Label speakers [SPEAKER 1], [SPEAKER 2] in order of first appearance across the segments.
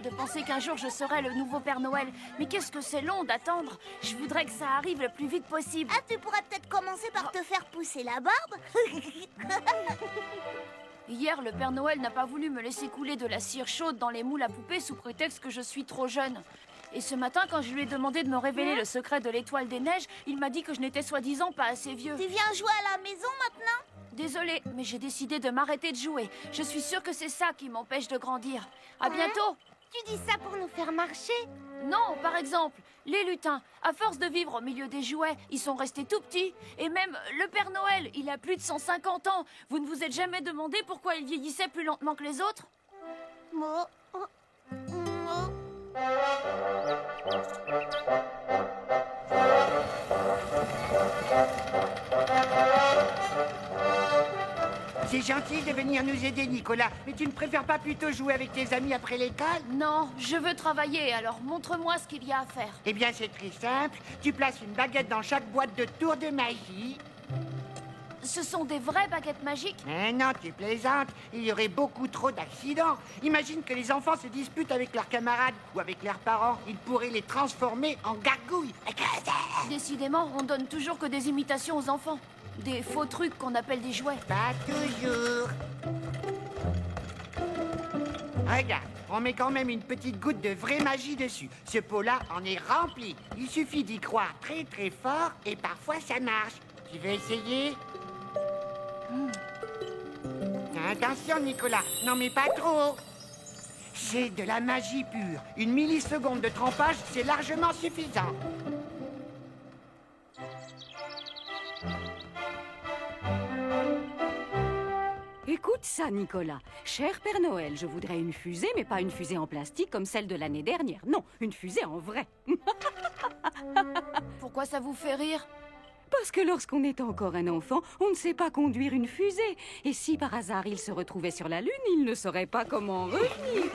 [SPEAKER 1] de penser qu'un jour je serai le nouveau Père Noël. Mais qu'est-ce que c'est long d'attendre. Je voudrais que ça arrive le plus vite possible.
[SPEAKER 2] Ah, tu pourrais peut-être commencer par te faire pousser la barbe.
[SPEAKER 1] Hier, le Père Noël n'a pas voulu me laisser couler de la cire chaude dans les moules à poupées sous prétexte que je suis trop jeune. Et ce matin, quand je lui ai demandé de me révéler le secret de l'étoile des neiges, il m'a dit que je n'étais soi-disant pas assez vieux.
[SPEAKER 2] Tu viens jouer à la maison maintenant?
[SPEAKER 1] Désolée, mais j'ai décidé de m'arrêter de jouer. Je suis sûre que c'est ça qui m'empêche de grandir. À bientôt!
[SPEAKER 2] Tu dis ça pour nous faire marcher?
[SPEAKER 1] Non, par exemple, les lutins, à force de vivre au milieu des jouets, ils sont restés tout petits. Et même le Père Noël, il a plus de 150 ans. Vous ne vous êtes jamais demandé pourquoi il vieillissait plus lentement que les autres?
[SPEAKER 3] C'est gentil de venir nous aider, Nicolas. Mais tu ne préfères pas plutôt jouer avec tes amis après l'école?
[SPEAKER 1] Non, je veux travailler, alors montre-moi ce qu'il y a à faire.
[SPEAKER 3] Eh bien, c'est très simple. Tu places une baguette dans chaque boîte de tours de magie.
[SPEAKER 1] Ce sont des vraies baguettes magiques?
[SPEAKER 3] Non, tu plaisantes. Il y aurait beaucoup trop d'accidents. Imagine que les enfants se disputent avec leurs camarades ou avec leurs parents. Ils pourraient les transformer en gargouilles.
[SPEAKER 1] Décidément, on donne toujours que des imitations aux enfants. Des faux trucs qu'on appelle des jouets.
[SPEAKER 3] Pas toujours. Regarde, on met quand même une petite goutte de vraie magie dessus. Ce pot-là en est rempli. Il suffit d'y croire très très fort et parfois ça marche. Tu veux essayer? Attention, Nicolas, n'en mets pas trop. C'est de la magie pure. Une milliseconde de trempage, c'est largement suffisant.
[SPEAKER 4] Écoute ça, Nicolas. Cher Père Noël, je voudrais une fusée, mais pas une fusée en plastique comme celle de l'année dernière. Non, une fusée en vrai.
[SPEAKER 1] Pourquoi ça vous fait rire?
[SPEAKER 4] Parce que lorsqu'on est encore un enfant, on ne sait pas conduire une fusée. Et si par hasard il se retrouvait sur la Lune, il ne saurait pas comment revenir.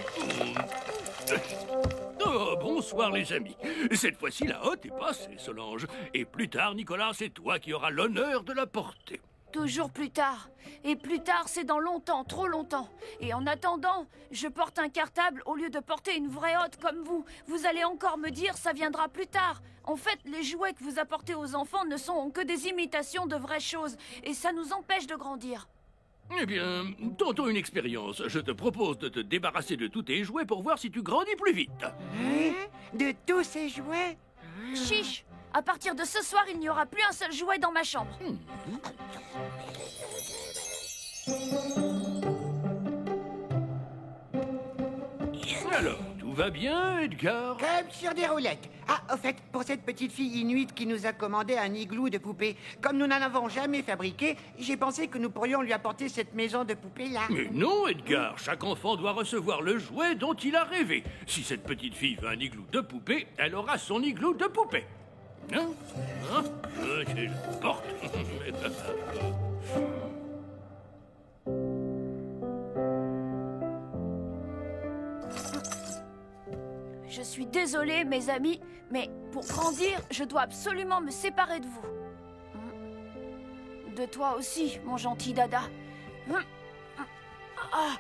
[SPEAKER 5] Oh, bonsoir les amis. Cette fois-ci, la hotte est passée, Solange. Et plus tard, Nicolas, c'est toi qui auras l'honneur de la porter.
[SPEAKER 1] Toujours plus tard. Et plus tard, c'est dans longtemps, trop longtemps. Et en attendant, je porte un cartable au lieu de porter une vraie hotte comme vous. Vous allez encore me dire, ça viendra plus tard. En fait, les jouets que vous apportez aux enfants ne sont que des imitations de vraies choses. Et ça nous empêche de grandir.
[SPEAKER 5] Eh bien, tentons une expérience. Je te propose de te débarrasser de tous tes jouets pour voir si tu grandis plus vite.
[SPEAKER 3] De tous ces jouets?
[SPEAKER 1] Chiche! À partir de ce soir, il n'y aura plus un seul jouet dans ma chambre.
[SPEAKER 5] Alors, tout va bien, Edgar?
[SPEAKER 3] Comme sur des roulettes. Ah, au fait, pour cette petite fille inuite qui nous a commandé un igloo de poupées, comme nous n'en avons jamais fabriqué, j'ai pensé que nous pourrions lui apporter cette maison de poupées-là.
[SPEAKER 5] Mais non, Edgar. Chaque enfant doit recevoir le jouet dont il a rêvé. Si cette petite fille veut un igloo de poupée, elle aura son igloo de poupée. Hein? Je porte.
[SPEAKER 1] Je suis désolée, mes amis, mais pour grandir, je dois absolument me séparer de vous. De toi aussi, mon gentil dada. Ah.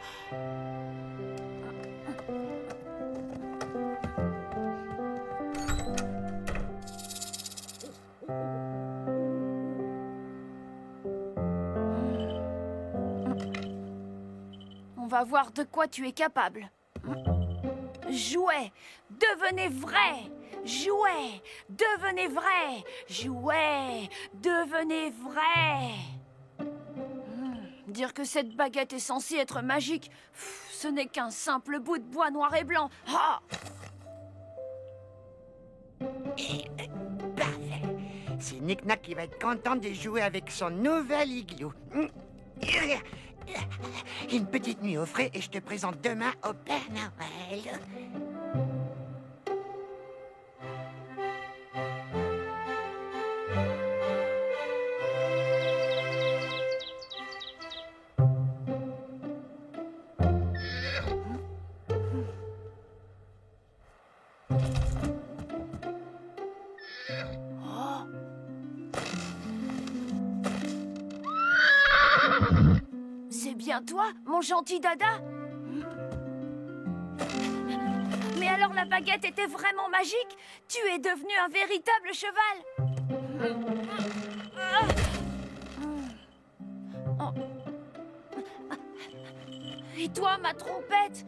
[SPEAKER 1] On va voir de quoi tu es capable. Jouets, devenez vrai. Jouets, devenez vrai. Jouets, devenez vrai. Dire que cette baguette est censée être magique, ce n'est qu'un simple bout de bois noir et blanc. Ah!
[SPEAKER 3] Parfait. C'est Nick-Nack qui va être contente de jouer avec son nouvel igloo. Une petite nuit au frais et je te présente demain au Père Noël.
[SPEAKER 1] C'est bien toi, mon gentil dada? Mais alors la baguette était vraiment magique? Tu es devenu un véritable cheval. Et toi, ma trompette?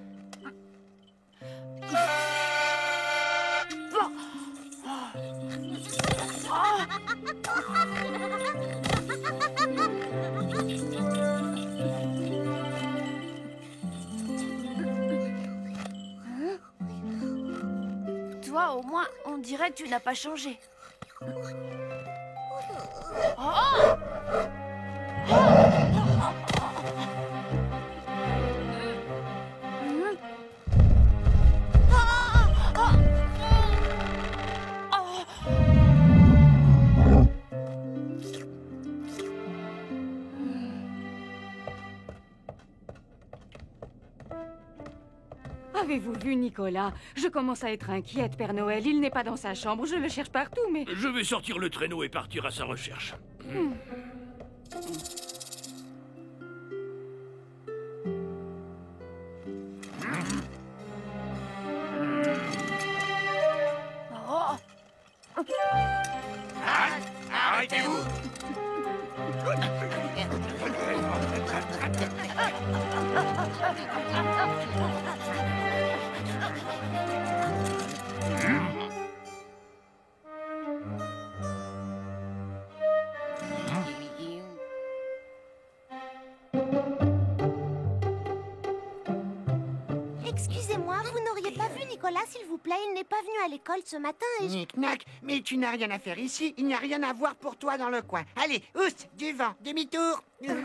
[SPEAKER 1] Toi, au moins, on dirait que tu n'as pas changé.
[SPEAKER 4] Avez-vous vu, Nicolas? Je commence à être inquiète, Père Noël. Il n'est pas dans sa chambre. Je le cherche partout, mais...
[SPEAKER 5] Je vais sortir le traîneau et partir à sa recherche.
[SPEAKER 1] Oh.
[SPEAKER 5] Arrêtez-vous!
[SPEAKER 2] Excusez-moi, vous n'auriez pas vu Nicolas, s'il vous plaît? Il n'est pas venu à l'école ce matin et je...
[SPEAKER 3] Knick-knack, mais tu n'as rien à faire ici. Il n'y a rien à voir pour toi dans le coin. Allez, oust, du vent, demi-tour. Père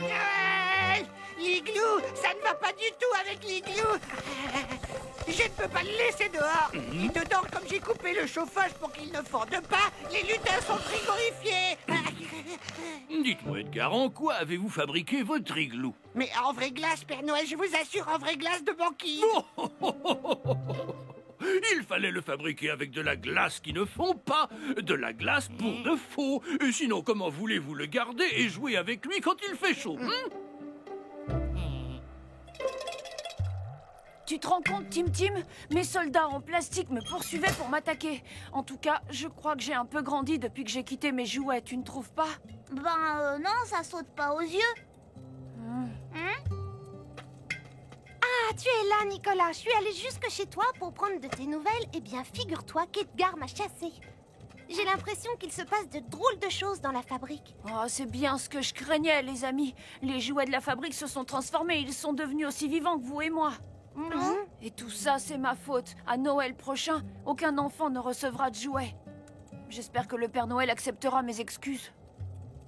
[SPEAKER 3] Noël! L'igloo, ça ne va pas du tout avec l'igloo. Je ne peux pas le laisser dehors. Et dedans, comme j'ai coupé le chauffage pour qu'il ne fonde pas, les lutins sont frigorifiés.
[SPEAKER 5] Dites-moi, Edgar, en quoi avez-vous fabriqué votre igloo?
[SPEAKER 3] Mais en vraie glace, Père Noël, je vous assure, en vraie glace de banquise.
[SPEAKER 5] Il fallait le fabriquer avec de la glace qui ne fond pas, de la glace pour de faux. Et sinon, comment voulez-vous le garder et jouer avec lui quand il fait chaud?
[SPEAKER 1] Tu te rends compte, Tim Tim? Mes soldats en plastique me poursuivaient pour m'attaquer. En tout cas, je crois que j'ai un peu grandi depuis que j'ai quitté mes jouets, tu ne trouves pas?
[SPEAKER 2] non, ça saute pas aux yeux. Ah, tu es là, Nicolas. Je suis allée jusque chez toi pour prendre de tes nouvelles. Eh bien, figure-toi qu'Edgar m'a chassé. J'ai l'impression qu'il se passe de drôles de choses dans la fabrique.
[SPEAKER 1] Oh, c'est bien ce que je craignais, les amis. Les jouets de la fabrique se sont transformés. Ils sont devenus aussi vivants que vous et moi. Et tout ça, c'est ma faute. À Noël prochain, aucun enfant ne recevra de jouets. J'espère que le Père Noël acceptera mes excuses.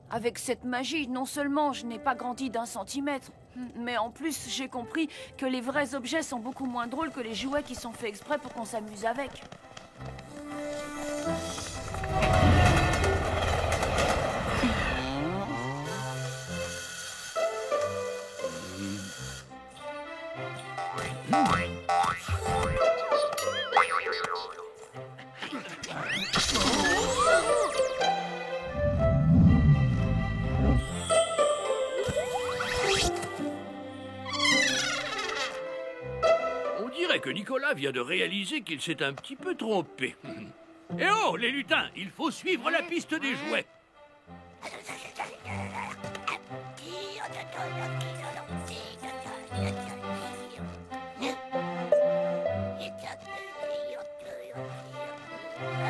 [SPEAKER 1] Avec cette magie, non seulement je n'ai pas grandi d'1 centimètre, mais en plus, j'ai compris que les vrais objets sont beaucoup moins drôles que les jouets qui sont faits exprès pour qu'on s'amuse avec.
[SPEAKER 5] On dirait que Nicolas vient de réaliser qu'il s'est un petit peu trompé. Eh oh, les lutins, il faut suivre la piste des jouets.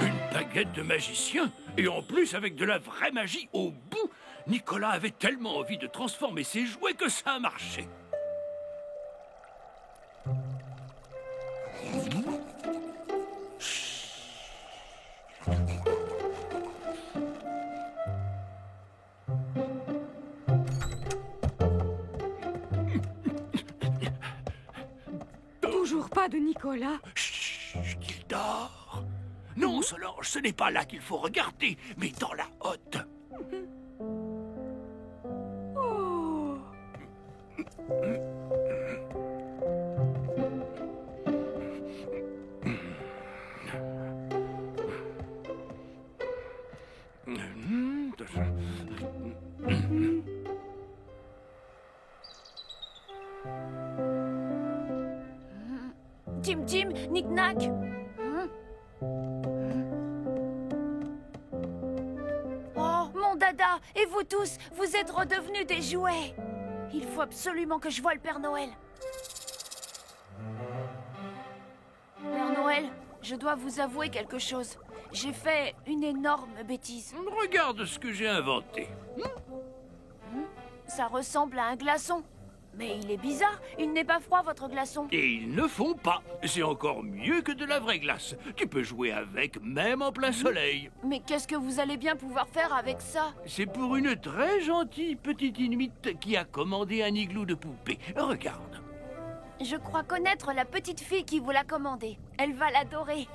[SPEAKER 5] Une baguette de magicien, et en plus avec de la vraie magie au bout. Nicolas avait tellement envie de transformer ses jouets que ça a marché.
[SPEAKER 4] Toujours pas de Nicolas.
[SPEAKER 5] Chut, il dort. Non, Solange, ce n'est pas là qu'il faut regarder, mais dans la hotte.
[SPEAKER 4] Oh.
[SPEAKER 1] Tim Tim, Knick Knack. Oh, mon dada. Et vous tous, vous êtes redevenus des jouets. Il faut absolument que je voie le Père Noël. Père Noël, je dois vous avouer quelque chose. J'ai fait une énorme bêtise.
[SPEAKER 5] Regarde ce que j'ai inventé.
[SPEAKER 1] Ça ressemble à un glaçon. Mais il est bizarre, il n'est pas froid votre glaçon.
[SPEAKER 5] Et ils ne font pas. C'est encore mieux que de la vraie glace. Tu peux jouer avec, même en plein soleil.
[SPEAKER 1] Mais qu'est-ce que vous allez bien pouvoir faire avec ça?
[SPEAKER 5] C'est pour une très gentille petite Inuite qui a commandé un igloo de poupée. Regarde.
[SPEAKER 1] Je crois connaître la petite fille qui vous l'a commandé. Elle va l'adorer.